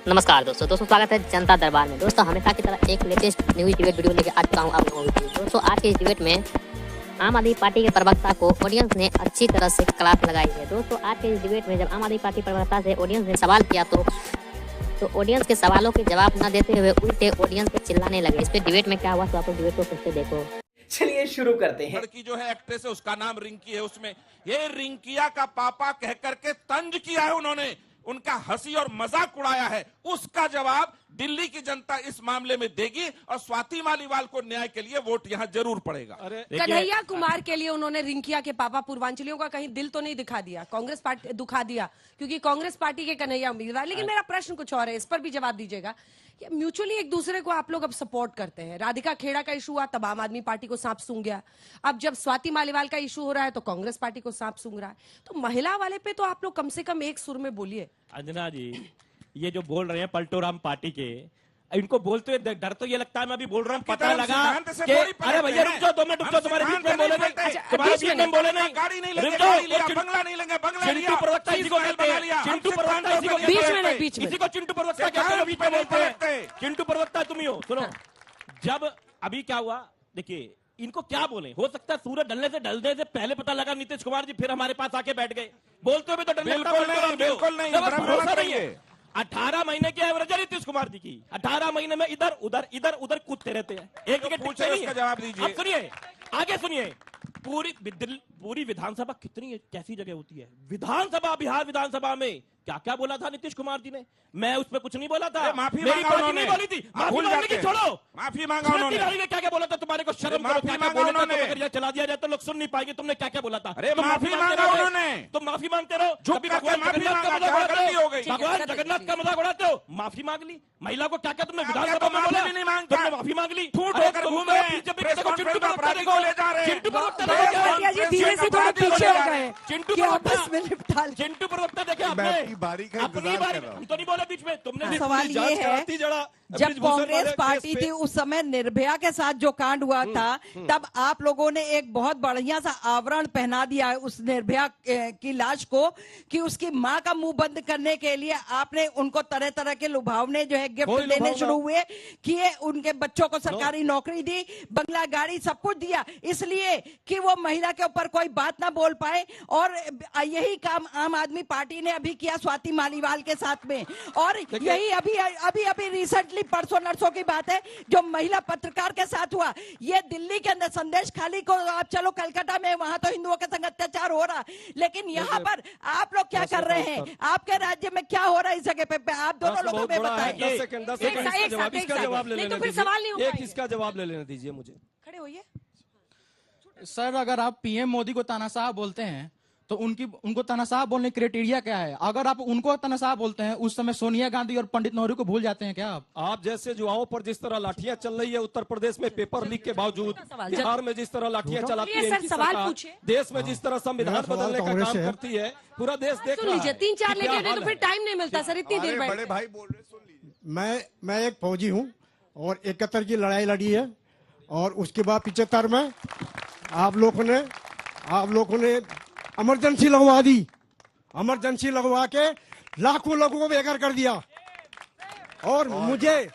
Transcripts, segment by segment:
नमस्कार दोस्तों स्वागत है जनता दरबार में। दोस्तों हमेशा की तरह एक लेटेस्ट न्यूज डिबेट वीडियो लेके आ चुका हूँ आप लोगों के लिए। दोस्तों आज के इस डिबेट में आम आदमी पार्टी के प्रवक्ता को ऑडियंस ने अच्छी तरह से क्लास लगाई है। दोस्तों आज के इस डिबेट में जब आम आदमी पार्टी प्रवक्ता से ऑडियंस ने सवाल किया तो ऑडियंस के सवालों के जवाब न देते हुए उल्टे ऑडियंस पे चिल्लाने लगे। इस पे डिबेट में क्या हुआ तो आप लोग डिबेट को फिर से देखो। चलिए शुरू करते हैं। लड़की जो है एक्ट्रेस है, उसका नाम रिंकी है। उसमें ये रिंकिया का पापा कह करके तंज किया है उन्होंने, उनका हंसी और मजाक उड़ाया है। उसका जवाब दिल्ली की जनता इस मामले में देगी और स्वाति मालीवाल को न्याय के लिए वोट यहां जरूर पड़ेगा। कन्हैया कुमार के लिए उन्होंने रिंकिया के पापा पूर्वांचलियों का कहीं दिल तो नहीं दिखा दिया, कांग्रेस पार्टी दुखा दिया, क्योंकि कांग्रेस पार्टी के कन्हैया उम्मीदवार। लेकिन मेरा प्रश्न कुछ और है, इस पर भी जवाब दीजिएगा। म्यूचुअली एक दूसरे को आप लोग अब सपोर्ट करते हैं। राधिका खेड़ा का इशू हुआ तब आम आदमी पार्टी को सांप सूंघ गया, अब जब स्वाति मालीवाल का इशू हो रहा है तो कांग्रेस पार्टी को सांप सूंघ रहा है। तो महिला वाले पे तो आप लोग कम से कम एक सुर में बोलिए। अंजना जी, ये जो बोल रहे हैं पलटूराम पार्टी के, इनको बोलते हुए डर तो ये लगता है मैं अभी बोल रहा हूँ, पता लगा कि अरे भैया रुक जाओ 2 मिनट, रुक जाओ, तुम्हारे बीच में बोले नहीं, तुम्हारे बीच में बोले नहीं, गाड़ी नहीं रुक लेंगे, जाओ, बंगला नहीं लेंगे, बंगला चिंटू प्रवक्ता इसी को कहते हैं, चिंटू प्रवक्ता इसी को कहते हैं, इसी को चिंटू प्रवक्ता कहते हैं, बीच में बोलते हैं, चिंटू प्रवक्ता तुम ही हो। सुनो, जब अभी क्या हुआ देखिए, इनको क्या बोले, हो सकता है सूरज ढलने से पहले पता लगा नीतीश कुमार जी फिर हमारे पास आके बैठ गए। बोलते हुए तो डर लगता है, बिल्कुल नहीं, भरोसा नहीं है। 18 महीने की एवरेज है नीतीश कुमार जी की, 18 महीने में इधर उधर कूदते रहते हैं, एक जगह टिकते नहीं है। जवाब दीजिए। अब सुनिए, आगे सुनिए। पूरी विधानसभा कितनी कैसी जगह होती है, विधानसभा, बिहार विधानसभा में क्या क्या बोला था नीतीश कुमार जी ने, मैं उसमें कुछ नहीं बोला था, माफी मेरी मांगा पार्टी नहीं बोली थी, माफी मांगने की छोड़ो, माफी मांगा उन्होंने। ने क्या क्या बोला था, तुम्हारे को शर्म करो, क्या क्या बोला था, अगर ये चला दिया जाए तो लोग सुन नहीं पाएंगे, तुमने क्या क्या बोला था। अरे माफी मांगा उन्होंने, तुम माफी मांगते रहो, झुक करके माफी मांगा, गलती हो गई। भगवान जगन्नाथ का मजाक उड़ाते हो, माफी मांग ली। महिला को क्या क्या तुमने विधानसभा में बोला, नहीं मांगता, तुमने माफी मांग ली, ठूठ होकर घूम रहे हैं, चिंटू धीरे से थोड़ा पीछे हो गए। चिंटू प्रवक्ता देखे अपनी बारी हम तो नहीं बोले बीच में, तुमने सवाल ये है, जब कांग्रेस पार्टी थी उस समय निर्भया के साथ जो कांड हुआ था, तब आप लोगों ने एक बहुत बढ़िया सा आवरण पहना दिया है उस निर्भया की लाश को, कि उसकी मां का मुंह बंद करने के लिए आपने उनको तरह तरह के लुभावने जो है गिफ्ट देने शुरू हुए किए, उनके बच्चों को सरकारी नौकरी दी, बंगला गाड़ी सब कुछ दिया, इसलिए कि वो महिला के ऊपर कोई बात ना बोल पाए। और यही काम आम आदमी पार्टी ने अभी किया स्वाति मालीवाल के साथ में। और यही अभी रिसेंटली परसों नरसों की बात है जो महिला पत्रकार के साथ हुआ। ये दिल्ली के अंदर संदेश खाली को आप चलो कलकत्ता में, वहां तो हिंदुओं के संग अत्याचार हो रहा, लेकिन यहाँ पर आप लोग क्या कर रहे हैं, आपके राज्य में क्या हो रहा है इस जगह पे, आप दोनों लोगों में बताएं। इसका जवाब ले लेने दीजिए मुझे। खड़े होइए सर, अगर आप पीएम मोदी को तानाशाह बोलते हैं तो उनको तानाशाह बोलने की क्राइटेरिया क्या है? अगर आप उनको तानाशाह बोलते हैं, उस समय सोनिया गांधी और पंडित नेहरू को भूल जाते हैं क्या आप जैसे युवाओं पर जिस तरह लाठियां चल रही है उत्तर प्रदेश में पेपर लीक के बावजूद, बिहार में जिस तरह लाठियां चलाती है इनकी सरकार, देश में जिस तरह संविधान बदलने का काम करती है, पूरा देश देख रहा है। 3-4 लेके तो फिर टाइम नहीं मिलता सर, इतनी देर बड़े भाई बोल रहे, सुन लीजिए। मैं एक फौजी हूँ और 71 की लड़ाई लड़ी है, और उसके बाद 75 में आप लोगों ने इमरजेंसी लगवा दी, इमरजेंसी लगवा के लाखों लोगों को बेघर कर दिया। और मुझे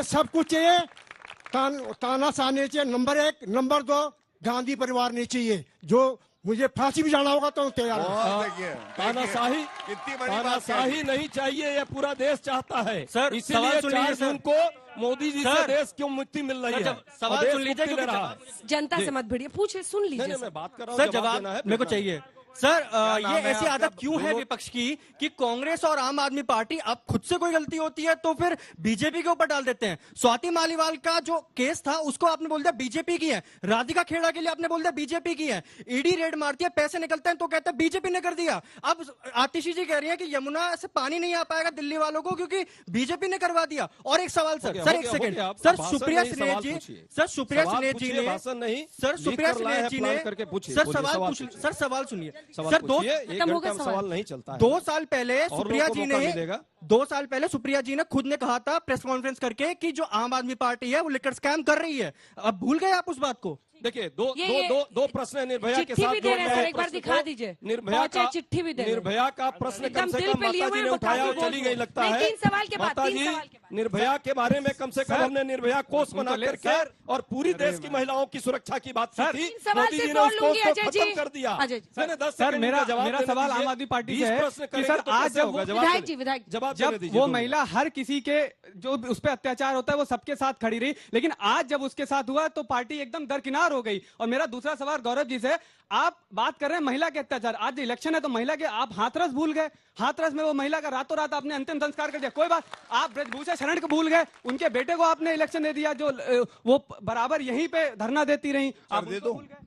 सब कुछ चाहिए, तानाशाह नहीं चाहिए, नंबर 1, नंबर 2 गांधी परिवार नहीं चाहिए, जो मुझे फांसी भी जाना होगा तो तैयार हूं। तानाशाही नहीं चाहिए, ये पूरा देश चाहता है सर। इसीलिए 4 जून को मोदी जी से देश क्यों मुक्ति मिल रही है। सवाल सुन लीजिए, जनता से मत भिड़िए, पूछे सुन लीजिए। मैं बात कर रहा सर, हूँ, जवाब मेरे को चाहिए। सर, ये ऐसी आदत क्यों है विपक्ष की कि कांग्रेस और आम आदमी पार्टी अब खुद से कोई गलती होती है तो फिर बीजेपी के ऊपर डाल देते हैं? स्वाति मालीवाल का जो केस था उसको आपने बोल दिया बीजेपी की है, राधिका खेड़ा के लिए आपने बोल दिया बीजेपी की है, ईडी रेड मारती है, पैसे निकलते हैं तो कहते हैं बीजेपी ने कर दिया। अब आतिशी जी कह रही है कि यमुना से पानी नहीं आ पाएगा दिल्ली वालों को क्योंकि बीजेपी ने करवा दिया। और एक सवाल सर, एक सेकंड सर, सुप्रिया सुलेह जी ने सवाल सुनिए सर, सवाल नहीं चलता है। 2 साल पहले सुप्रिया जी ने खुद ने कहा था प्रेस कॉन्फ्रेंस करके कि जो आम आदमी पार्टी है वो लिकर स्कैम कर रही है। अब भूल गए आप उस बात को? देखिए दो प्रश्न निर्भया के चिट्ठी साथ भी दे रहे हैं सर, एक बार दिखा दीजिए। निर्भया का चिट्ठी भी दे रहे हैं। निर्भया का प्रश्न कम से दिल कम पे लिए माता हुए जी ने हैं, उठाया और काफी चली गई लगता नहीं, है। तीन सवाल के बाद, माता तीन जी सवाल के बाद। निर्भया के बारे में कम से कम हमने निर्भया कोष बना करके और पूरी देश की महिलाओं की सुरक्षा की बात की थी। मोदी जी ने उस कोष को खत्म कर दिया। मैंने 10 सर सेकंड मेरा जवाब देने सवाल दीजिए। आम आदमी पार्टी 20 से है प्रश्न कि करेंगे सर तो आज कैसे जब होगा? विधायक जी, विधायक जवाब जब देने दीजिए वो 2 मिनट। महिला हर किसी के जो उस पर अत्याचार होता है वो सबके साथ खड़ी रही, लेकिन आज जब उसके साथ हुआ तो पार्टी एकदम दरकिनार हो गई। और मेरा दूसरा सवाल गौरव जी से, आप बात कर रहे हैं महिला के अत्याचार, आज इलेक्शन है तो महिला के आप हाथरस भूल गए। हाथरस में वो महिला का रातों रात आपने अंतिम संस्कार कर दिया। कोई बात, आप ब्रजभूषण शरण को भूल गए, उनके बेटे को आपने इलेक्शन दे दिया जो वो बराबर यहीं पे धरना देती रही, आप उनको भूल गए।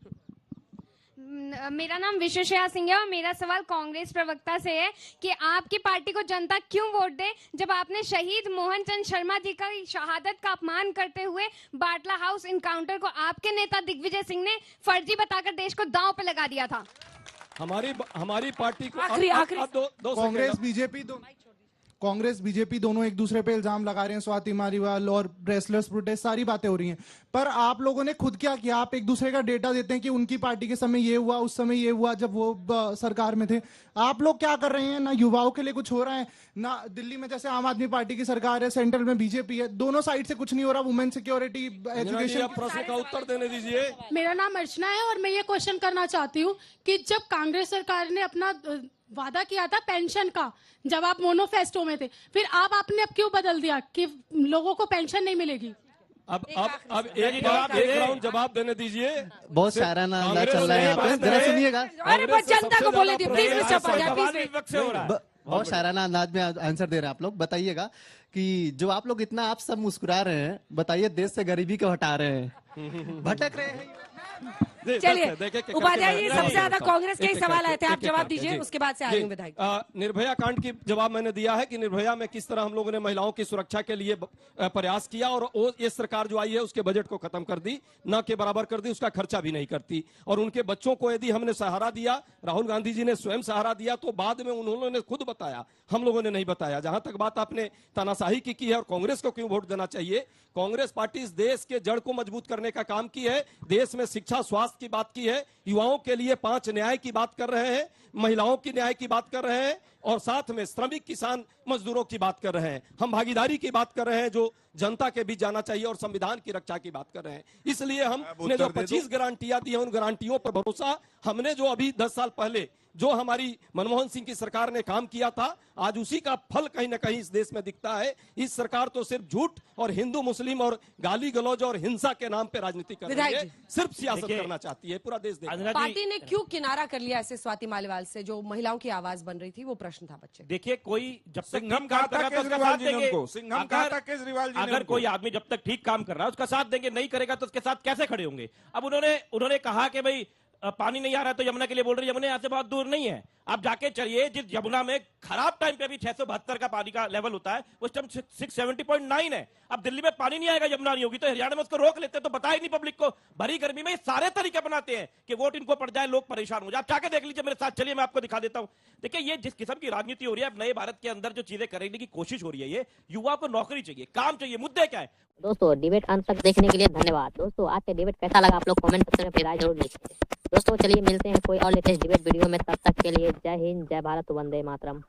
मेरा नाम विश्वश्रेया सिंह है और मेरा सवाल कांग्रेस प्रवक्ता से है कि आपकी पार्टी को जनता क्यों वोट दे जब आपने शहीद मोहन चंद शर्मा जी का शहादत का अपमान करते हुए बाटला हाउस इनकाउंटर को आपके नेता दिग्विजय सिंह ने फर्जी बताकर देश को दांव पे लगा दिया था। हमारी पार्टी को आखिरी कांग्रेस बीजेपी दोनों एक दूसरे पे इल्जाम लगा रहे हैं, स्वाति मालीवाल और रेसलर्स प्रोटेस्ट, सारी बातें हो रही हैं। पर आप लोगों ने खुद क्या किया? आप एक दूसरे का डेटा देते हैं कि उनकी पार्टी के समय ये हुआ, उस समय ये हुआ जब वो सरकार में थे। आप लोग क्या कर रहे हैं? ना युवाओं के लिए कुछ हो रहा है, ना दिल्ली में जैसे आम आदमी पार्टी की सरकार है, सेंट्रल में बीजेपी है, दोनों साइड से कुछ नहीं हो रहा। Women security, education. प्रश्न का उत्तर देने दीजिए। मेरा नाम अर्चना है और मैं ये क्वेश्चन करना चाहती हूँ कि जब कांग्रेस सरकार ने अपना वादा किया था पेंशन का, जब आप मोनोफेस्टो में थे, फिर आपने अब क्यों बदल दिया कि लोगों को पेंशन नहीं मिलेगी? अब एक राउंड जवाब देने दीजिए। बहुत शायराना अंदाज चल रहा है यहाँ पे, जरा सुनिएगा। अरे बस जनता को बोले दी प्लीज मिस्टर पंजाबी। बहुत शायराना अंदाज में आंसर दे रहे हैं आप लोग। बताइएगा कि जो आप लोग इतना आप सब मुस्कुरा रहे हैं, बताइए देश से गरीबी को हटा रहे हैं, भटक रहे हैं। चलिए उपाध्याय जी, सबसे ज्यादा कांग्रेस के ही सवाल आए थे, आप जवाब दीजिए, उसके बाद से आएंगे विधायक। निर्भया कांड की जवाब मैंने दिया है कि निर्भया में किस तरह हम लोगों ने महिलाओं की सुरक्षा के लिए प्रयास किया और ये सरकार जो आई है उसके बजट को खत्म कर दी, न के बराबर कर दी, उसका खर्चा भी नहीं करती। और उनके बच्चों को यदि हमने सहारा दिया, राहुल गांधी जी ने स्वयं सहारा दिया, तो बाद में उन्होंने खुद बताया, हम लोगों ने नहीं बताया। जहां तक बात आपने तानाशाही की है और कांग्रेस को क्यों वोट देना चाहिए, कांग्रेस पार्टी इस देश के जड़ को मजबूत करने का काम की है, देश में शिक्षा स्वास्थ्य की बात की है, युवाओं के लिए 5 न्याय की बात कर रहे हैं, महिलाओं की न्याय की बात कर रहे हैं और साथ में श्रमिक किसान मजदूरों की बात कर रहे हैं। हम भागीदारी की बात कर रहे हैं जो जनता के बीच जाना चाहिए और संविधान की रक्षा की बात कर रहे हैं। इसलिए हमने जो 25 गारंटियां दी हैं उन गारंटियों पर भरोसा, हमने जो अभी 10 साल पहले जो हमारी मनमोहन सिंह की सरकार ने काम किया था, आज उसी का फल कहीं ना कहीं इस देश में दिखता है। इस सरकार तो सिर्फ झूठ और हिंदू मुस्लिम और गाली गलौज और हिंसा के नाम पे राजनीति कर रही है, सिर्फ सियासत करना चाहती है। पूरा देश देख। पार्टी ने क्यों किनारा कर लिया ऐसे स्वाति मालीवाल से, जो महिलाओं की आवाज बन रही थी? वो प्रश्न था बच्चे। देखिए, कोई जब तक सिंघम कहा था केजरीवाल जी ने उनको, सिंघम कहा था केजरीवाल जी ने अगर कोई आदमी जब तक ठीक काम कर रहा है उसका साथ देंगे, नहीं करेगा तो उसके साथ कैसे खड़े होंगे? अब उन्होंने कहा कि भाई पानी नहीं आ रहा है तो यमुना के लिए बोल रहे, यमुना यहाँ से बहुत दूर नहीं है। आप जाके चलिए, जिस यमुना में खराब टाइम पे भी 672 का पानी का लेवल होता है, उस टाइम 670.9 है। अब दिल्ली में पानी नहीं आएगा, यमुना नहीं होगी, तो हरियाणा में उसको रोक लेते, तो बताए नहीं पब्लिक को। भरी गर्मी में सारे तरीके बनाते हैं कि वोट इनको पड़ जाए, लोग परेशान हो जाए। आप जाके देख लीजिए मेरे साथ, चलिए मैं आपको दिखा देता हूं। देखिए, ये जिस किस्म की राजनीति हो रही है, अब नए भारत के अंदर जो चीजें करने की कोशिश हो रही है, ये युवा को नौकरी चाहिए, काम चाहिए, मुद्दे क्या है। दोस्तों, डिबेट अंत तक देखने के लिए धन्यवाद। दोस्तों, आज का डिबेट कैसा लगा आप लोग कमेंट सेक्शन में अपनी राय जरूर लिखिए। दोस्तों, चलिए मिलते हैं कोई और लेटेस्ट डिबेट वीडियो में, तब तक के लिए जय हिंद, जय भारत, वंदे मातरम।